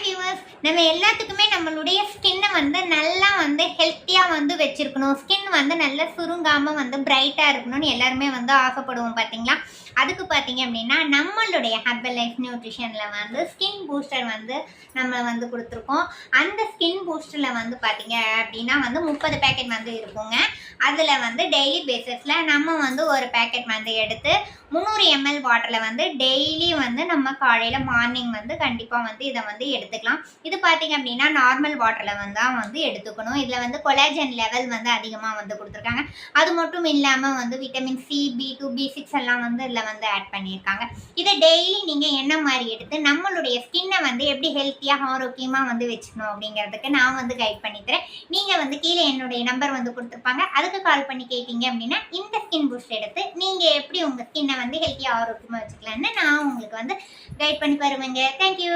Hi viewers, நம்ம எல்லாத்துக்குமே நம்மளுடைய ஸ்கின்னை வந்து நல்லா வந்து ஹெல்த்தியாக வந்து வச்சுருக்கணும். ஸ்கின் வந்து நல்லா சுருங்காமல் வந்து பிரைட்டாக இருக்கணும்னு எல்லாருமே வந்து ஆசைப்படுவோம் பார்த்தீங்களா. அதுக்கு பார்த்தீங்க அப்படின்னா நம்மளுடைய ஹெர்பல் லைஃப் நியூட்ரிஷனில் வந்து ஸ்கின் பூஸ்டர் வந்து நம்ம வந்து கொடுத்துருக்கோம். அந்த ஸ்கின் பூஸ்டரில் வந்து பார்த்தீங்க அப்படின்னா வந்து 30 பேக்கெட் வந்து இருக்குங்க. அதில் வந்து டெய்லி பேசிஸில் நம்ம வந்து ஒரு பேக்கெட் வந்து எடுத்து 300 ml வாட்டரில் வந்து டெய்லி வந்து நம்ம காலையில் மார்னிங் வந்து கண்டிப்பாக வந்து இதை வந்து எடுத்துக்கலாம். இது பார்த்தீங்க அப்படின்னா நார்மல் வாட்டரில் வந்து எடுத்துக்கணும். இதில் வந்து கொலாஜன் லெவல் வந்து அதிகமாக வந்து கொடுத்துருக்காங்க. அது மட்டும் இல்லாமல் வந்து விட்டமின் சி, B2, B6 எல்லாம் வந்து இதில் வந்து ஆட் பண்ணியிருக்காங்க. இதை டெய்லி நீங்கள் என்ன மாதிரி எடுத்து நம்மளுடைய ஸ்கின்னை வந்து எப்படி ஹெல்த்தியாக ஆரோக்கியமாக வந்து வச்சுக்கணும் அப்படிங்கிறதுக்கு நான் வந்து கைட் பண்ணித்தரேன். நீங்கள் வந்து கீழே என்னுடைய நம்பர் வந்து கொடுத்துருப்பாங்க. அதுக்கு கால் பண்ணி கேட்டீங்க அப்படின்னா இந்த ஸ்கின் பூஸ்ட் எடுத்து நீங்கள் எப்படி உங்கள் ஸ்கின்னை வந்து ஹெல்த்தியாக ஆரோக்கியமாக வச்சுக்கலான்னு நான் உங்களுக்கு வந்து கைட் பண்ணி தருவேங்க. தேங்க்யூ.